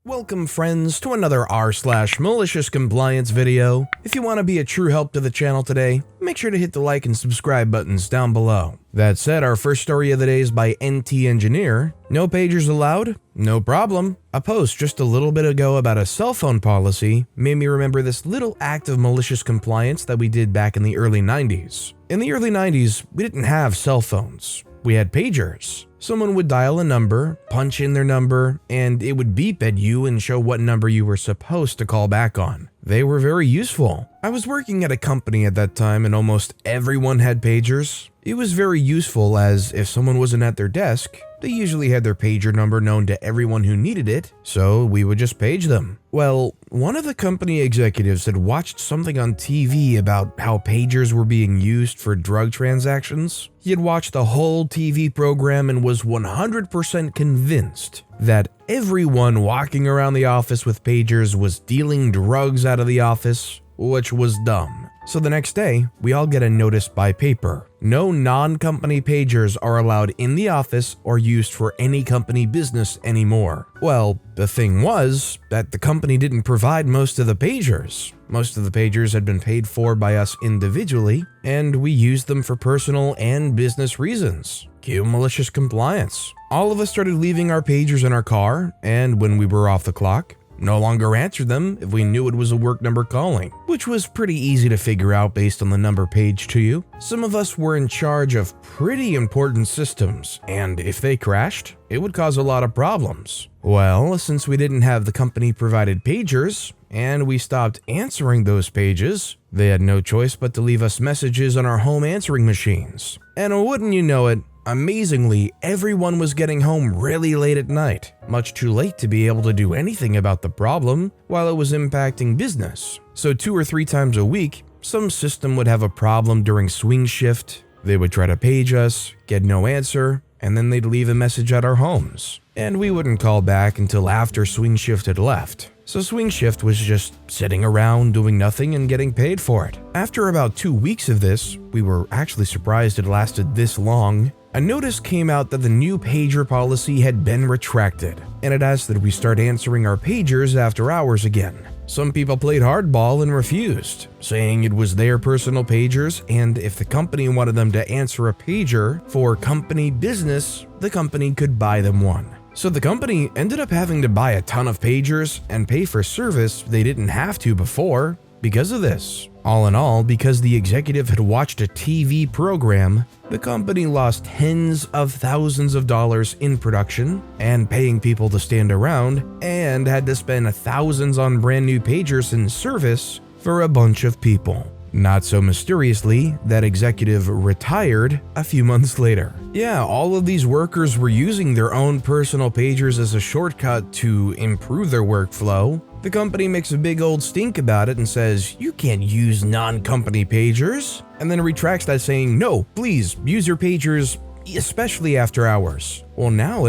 Welcome friends to another r/MaliciousCompliance video. If you want to be a true help to the channel today, make sure to hit the like and subscribe buttons down below. That said, our first story of the day is by NT Engineer. No pagers allowed? No problem. A post just a little bit ago about a cell phone policy made me remember this little act of malicious compliance that we did back in the early 90s. In the early 90s, we didn't have cell phones. We had pagers. Someone would dial a number, punch in their number, and it would beep at you and show what number you were supposed to call back on. They were very useful. I was working at a company at that time and almost everyone had pagers. It was very useful as if someone wasn't at their desk, they usually had their pager number known to everyone who needed it, so we would just page them. Well, one of the company executives had watched something on TV about how pagers were being used for drug transactions. He had watched the whole TV program and was 100% convinced that everyone walking around the office with pagers was dealing drugs out of the office, which was dumb. So the next day, we all get a notice by paper. No non-company pagers are allowed in the office or used for any company business anymore. Well, the thing was that the company didn't provide most of the pagers. Most of the pagers had been paid for by us individually, and we used them for personal and business reasons. Cue malicious compliance. All of us started leaving our pagers in our car, and when we were off the clock, no longer answered them if we knew it was a work number calling, which was pretty easy to figure out based on the number paged to you. Some of us were in charge of pretty important systems, and if they crashed, it would cause a lot of problems. Well, since we didn't have the company provided pagers, and we stopped answering those pages, they had no choice but to leave us messages on our home answering machines. And wouldn't you know it, amazingly, everyone was getting home really late at night, much too late to be able to do anything about the problem while it was impacting business. So 2 or 3 times a week, some system would have a problem during swing shift, they would try to page us, get no answer, and then they'd leave a message at our homes. And we wouldn't call back until after swing shift had left. So swing shift was just sitting around doing nothing and getting paid for it. After about 2 weeks of this, we were actually surprised it lasted this long. A notice came out that the new pager policy had been retracted, and it asked that we start answering our pagers after hours again. Some people played hardball and refused, saying it was their personal pagers, and if the company wanted them to answer a pager for company business, the company could buy them one. So the company ended up having to buy a ton of pagers and pay for service they didn't have to before because of this. All in all, because the executive had watched a TV program, the company lost tens of thousands of dollars in production and paying people to stand around, and had to spend thousands on brand new pagers in service for a bunch of people. Not so mysteriously, that executive retired a few months later. Yeah, all of these workers were using their own personal pagers as a shortcut to improve their workflow. The company makes a big old stink about it and says, "You can't use non-company pagers," and then retracts that saying, "No, please use your pagers, especially after hours." Well, now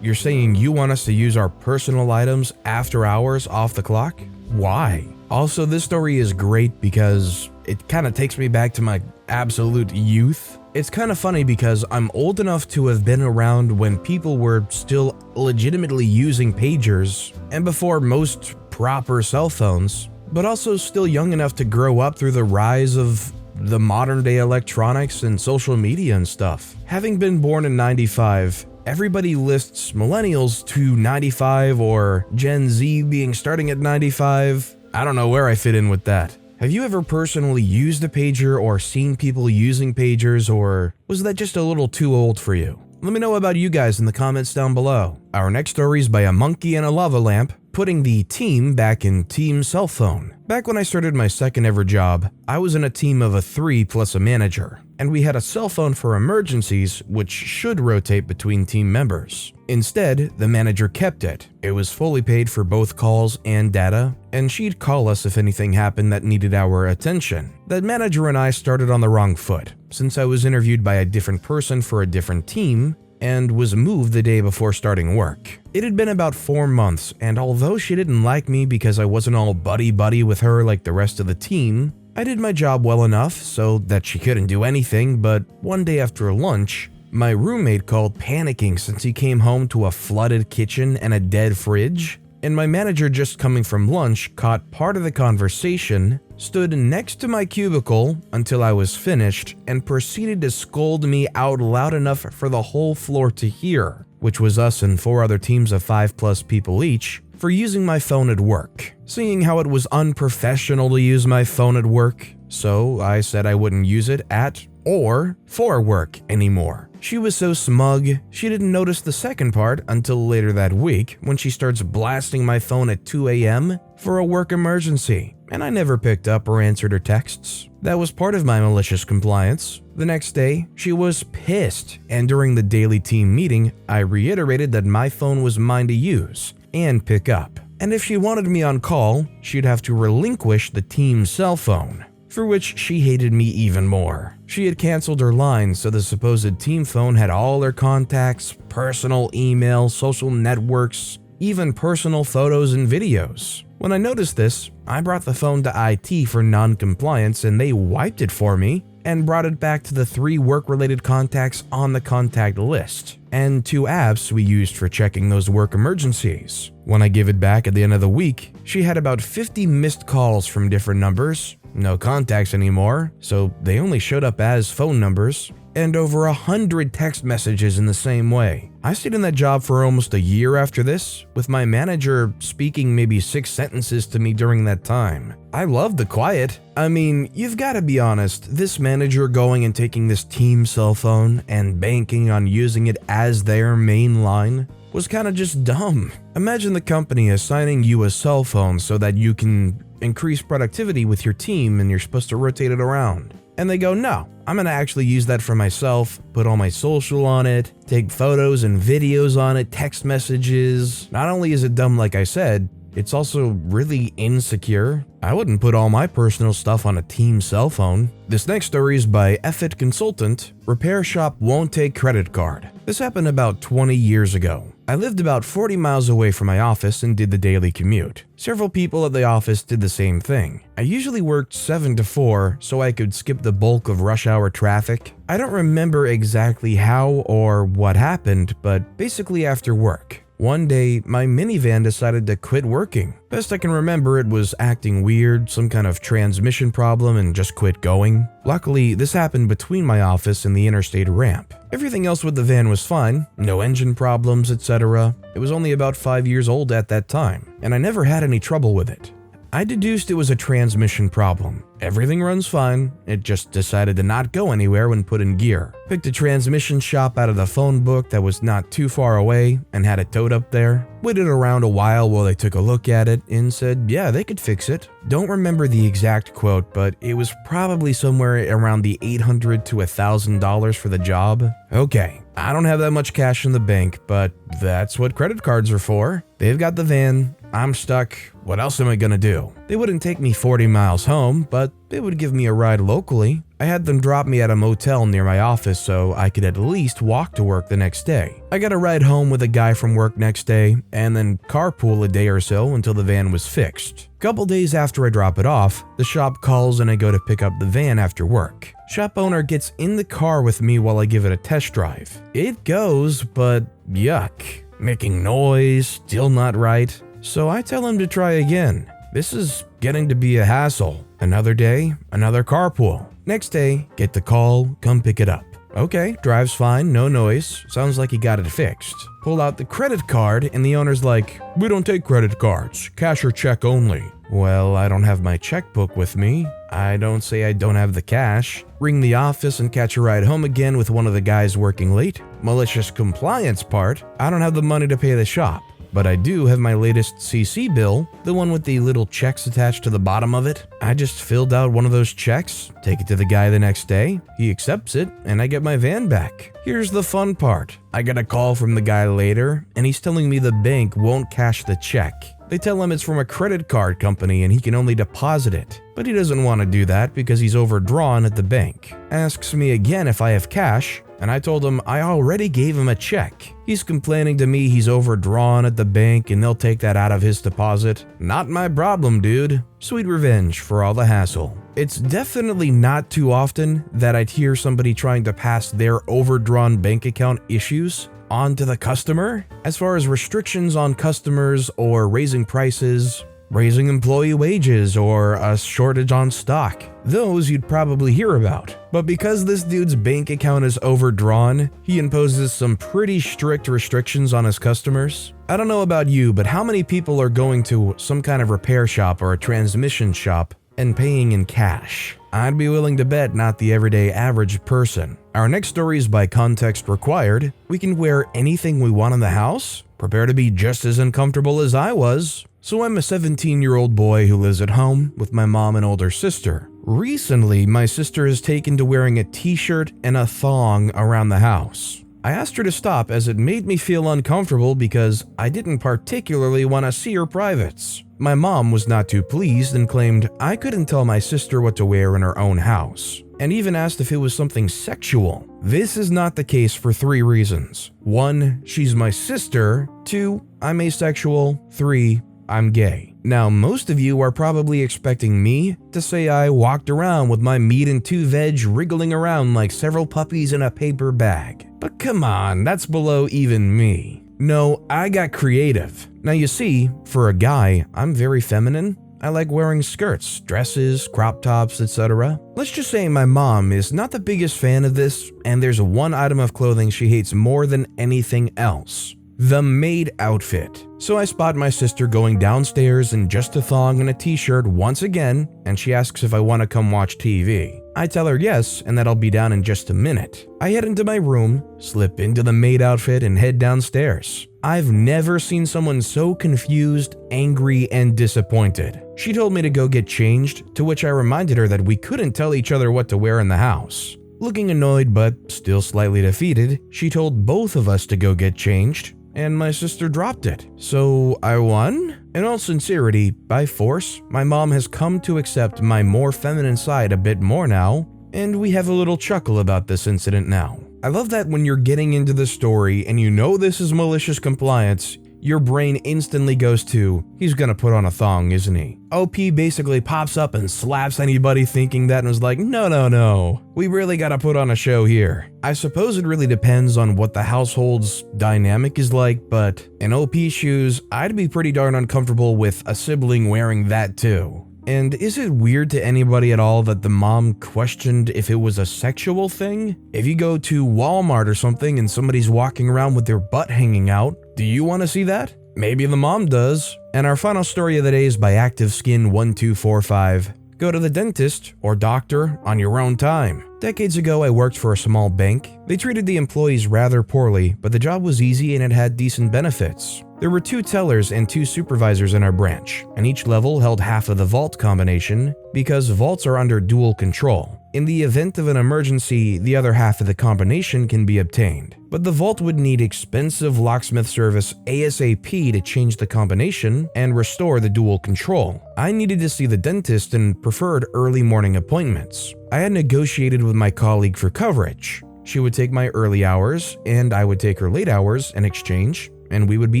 you're saying you want us to use our personal items after hours off the clock? Why? Also, this story is great because it kind of takes me back to my absolute youth. It's kind of funny because I'm old enough to have been around when people were still legitimately using pagers and before most proper cell phones, but also still young enough to grow up through the rise of the modern day electronics and social media and stuff. Having been born in 95, everybody lists millennials to 95 or Gen Z being starting at 95. I don't know where I fit in with that. Have you ever personally used a pager or seen people using pagers, or was that just a little too old for you? Let me know about you guys in the comments down below. Our next story is by a monkey and a lava lamp, putting the team back in team cell phone. Back when I started my second ever job, I was in a team of 3 plus a manager, and we had a cell phone for emergencies which should rotate between team members. Instead, the manager kept it. It was fully paid for both calls and data, and she'd call us if anything happened that needed our attention. That manager and I started on the wrong foot, since I was interviewed by a different person for a different team, and was moved the day before starting work. It had been about 4 months, and although she didn't like me because I wasn't all buddy-buddy with her like the rest of the team, I did my job well enough so that she couldn't do anything. But one day after lunch, my roommate called panicking since he came home to a flooded kitchen and a dead fridge. and my manager, just coming from lunch, caught part of the conversation, stood next to my cubicle until I was finished, and proceeded to scold me out loud enough for the whole floor to hear, which was us and 4 other teams of 5+ people each, for using my phone at work. Seeing how it was unprofessional to use my phone at work, so I said I wouldn't use it at or for work anymore. She was so smug, she didn't notice the second part until later that week when she starts blasting my phone at 2 a.m. for a work emergency, and I never picked up or answered her texts. That was part of my malicious compliance. The next day, she was pissed, and during the daily team meeting, I reiterated that my phone was mine to use and pick up, and if she wanted me on call, she'd have to relinquish the team's cell phone, for which she hated me even more. She had canceled her line, so the supposed team phone had all their contacts, personal email, social networks, even personal photos and videos. When I noticed this, I brought the phone to IT for non-compliance, and they wiped it for me and brought it back to the 3 work-related contacts on the contact list, and 2 apps we used for checking those work emergencies. When I gave it back at the end of the week, she had about 50 missed calls from different numbers, no contacts anymore, so they only showed up as phone numbers, and over 100 text messages in the same way. I stayed in that job for almost a year after this, with my manager speaking maybe 6 sentences to me during that time. I loved the quiet. I mean, you've got to be honest, this manager going and taking this team cell phone and banking on using it as their main line was kind of just dumb. Imagine the company assigning you a cell phone so that you can increase productivity with your team and you're supposed to rotate it around. And they go, no, I'm gonna actually use that for myself, put all my social on it, take photos and videos on it, text messages. Not only is it dumb like I said, it's also really insecure. I wouldn't put all my personal stuff on a team cell phone. This next story is by Effet Consultant. Repair shop won't take credit card. This happened about 20 years ago. I lived about 40 miles away from my office and did the daily commute. Several people at the office did the same thing. I usually worked 7 to 4 so I could skip the bulk of rush hour traffic. I don't remember exactly how or what happened, but basically after work, one day, my minivan decided to quit working. Best I can remember, it was acting weird, some kind of transmission problem, and just quit going. Luckily, this happened between my office and the interstate ramp. Everything else with the van was fine, no engine problems, etc. It was only about 5 years old at that time, and I never had any trouble with it. I deduced it was a transmission problem. Everything runs fine, it just decided to not go anywhere when put in gear. Picked a transmission shop out of the phone book that was not too far away and had it towed up there. Waited around a while they took a look at it and said, yeah, they could fix it. Don't remember the exact quote, but it was probably somewhere around the $800 to $1,000 for the job. Okay, I don't have that much cash in the bank, but that's what credit cards are for. They've got the van, I'm stuck, what else am I gonna do? They wouldn't take me 40 miles home, but they would give me a ride locally. I had them drop me at a motel near my office so I could at least walk to work the next day. I got a ride home with a guy from work next day, and then carpool a day or so until the van was fixed. Couple days after I drop it off, the shop calls and I go to pick up the van after work. Shop owner gets in the car with me while I give it a test drive. It goes, but yuck. Making noise, still not right. So I tell him to try again. This is getting to be a hassle. Another day, another carpool. Next day, get the call, come pick it up. Okay, drives fine, no noise. Sounds like he got it fixed. Pull out the credit card and the owner's like, we don't take credit cards, cash or check only. Well, I don't have my checkbook with me. I don't say I don't have the cash. Ring the office and catch a ride home again with one of the guys working late. Malicious compliance part, I don't have the money to pay the shop. But I do have my latest CC bill, the one with the little checks attached to the bottom of it. I just filled out one of those checks, take it to the guy the next day, he accepts it, and I get my van back. Here's the fun part. I get a call from the guy later, and he's telling me the bank won't cash the check. They tell him it's from a credit card company and he can only deposit it. But he doesn't want to do that because he's overdrawn at the bank. Asks me again if I have cash, and I told him I already gave him a check. He's complaining to me he's overdrawn at the bank and they'll take that out of his deposit. Not my problem, dude. Sweet revenge for all the hassle. It's definitely not too often that I'd hear somebody trying to pass their overdrawn bank account issues onto the customer. As far as restrictions on customers or raising prices, raising employee wages, or a shortage on stock, those you'd probably hear about. But because this dude's bank account is overdrawn, he imposes some pretty strict restrictions on his customers. I don't know about you, but how many people are going to some kind of repair shop or a transmission shop and paying in cash? I'd be willing to bet not the everyday average person. Our next story is by context required. We can wear anything we want in the house? Prepare to be just as uncomfortable as I was. So I'm a 17-year-old boy who lives at home with my mom and older sister. Recently, my sister has taken to wearing a t-shirt and a thong around the house. I asked her to stop as it made me feel uncomfortable because I didn't particularly want to see her privates. My mom was not too pleased and claimed I couldn't tell my sister what to wear in her own house, and even asked if it was something sexual. This is not the case for 3 reasons. 1, she's my sister. 2, I'm asexual. 3, I'm gay. Now, most of you are probably expecting me to say I walked around with my meat and 2 veg wriggling around like several puppies in a paper bag. But come on, that's below even me. No, I got creative. Now you see, for a guy, I'm very feminine. I like wearing skirts, dresses, crop tops, etc. Let's just say my mom is not the biggest fan of this, and there's one item of clothing she hates more than anything else: the maid outfit. So I spot my sister going downstairs in just a thong and a t-shirt once again, and she asks if I want to come watch TV. I tell her yes, and that I'll be down in just a minute. I head into my room, slip into the maid outfit, and head downstairs. I've never seen someone so confused, angry, and disappointed. She told me to go get changed, to which I reminded her that we couldn't tell each other what to wear in the house. Looking annoyed but still slightly defeated, she told both of us to go get changed, and my sister dropped it. So I won? In all sincerity, by force, my mom has come to accept my more feminine side a bit more now, and we have a little chuckle about this incident now. I love that when you're getting into the story and you know this is malicious compliance, your brain instantly goes to, he's gonna put on a thong, isn't he? OP basically pops up and slaps anybody thinking that and was like, no, we really gotta put on a show here. I suppose it really depends on what the household's dynamic is like, but in OP's shoes, I'd be pretty darn uncomfortable with a sibling wearing that too. And is it weird to anybody at all that the mom questioned if it was a sexual thing? If you go to Walmart or something and somebody's walking around with their butt hanging out, do you want to see that? Maybe the mom does. And our final story of the day is by ActiveSkin1245. Go to the dentist or doctor on your own time. Decades ago, I worked for a small bank. They treated the employees rather poorly, but the job was easy and it had decent benefits. There were 2 tellers and 2 supervisors in our branch, and each level held half of the vault combination because vaults are under dual control. In the event of an emergency, the other half of the combination can be obtained. But the vault would need expensive locksmith service ASAP to change the combination and restore the dual control. I needed to see the dentist and preferred early morning appointments. I had negotiated with my colleague for coverage. She would take my early hours, and I would take her late hours in exchange, and we would be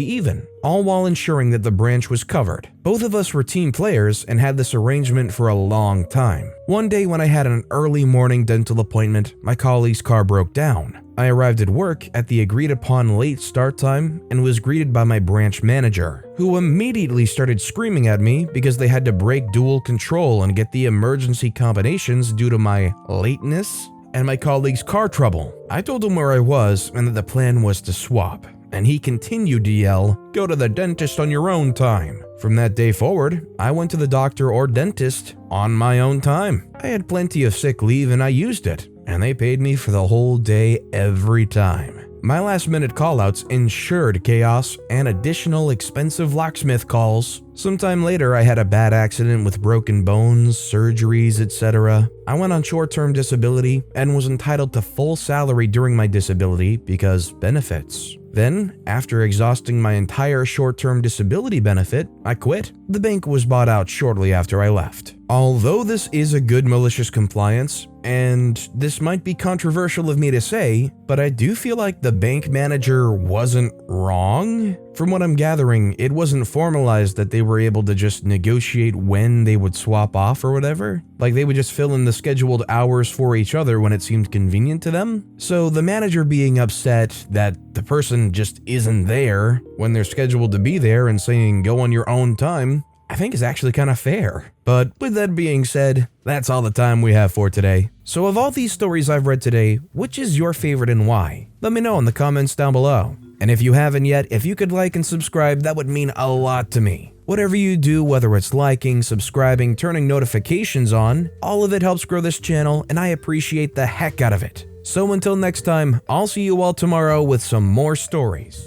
even, all while ensuring that the branch was covered. Both of us were team players and had this arrangement for a long time. One day when I had an early morning dental appointment, my colleague's car broke down. I arrived at work at the agreed upon late start time and was greeted by my branch manager, who immediately started screaming at me because they had to break dual control and get the emergency combinations due to my lateness and my colleague's car trouble. I told him where I was and that the plan was to swap, and he continued to yell, "Go to the dentist on your own time." From that day forward, I went to the doctor or dentist on my own time. I had plenty of sick leave and I used it, and they paid me for the whole day every time. My last-minute callouts ensured chaos and additional expensive locksmith calls. Sometime later, I had a bad accident with broken bones, surgeries, etc. I went on short-term disability and was entitled to full salary during my disability because benefits. Then, after exhausting my entire short-term disability benefit, I quit. The bank was bought out shortly after I left. Although this is a good malicious compliance, and this might be controversial of me to say, but I do feel like the bank manager wasn't wrong. From what I'm gathering, it wasn't formalized that they were able to just negotiate when they would swap off or whatever. Like they would just fill in the scheduled hours for each other when it seemed convenient to them. So the manager being upset that the person just isn't there when they're scheduled to be there and saying go on your own time, I think is actually kind of fair. But with that being said, that's all the time we have for today. So of all these stories I've read today, which is your favorite and why? Let me know in the comments down below. And if you haven't yet, if you could like and subscribe, that would mean a lot to me. Whatever you do, whether it's liking, subscribing, turning notifications on, all of it helps grow this channel and I appreciate the heck out of it. So until next time, I'll see you all tomorrow with some more stories.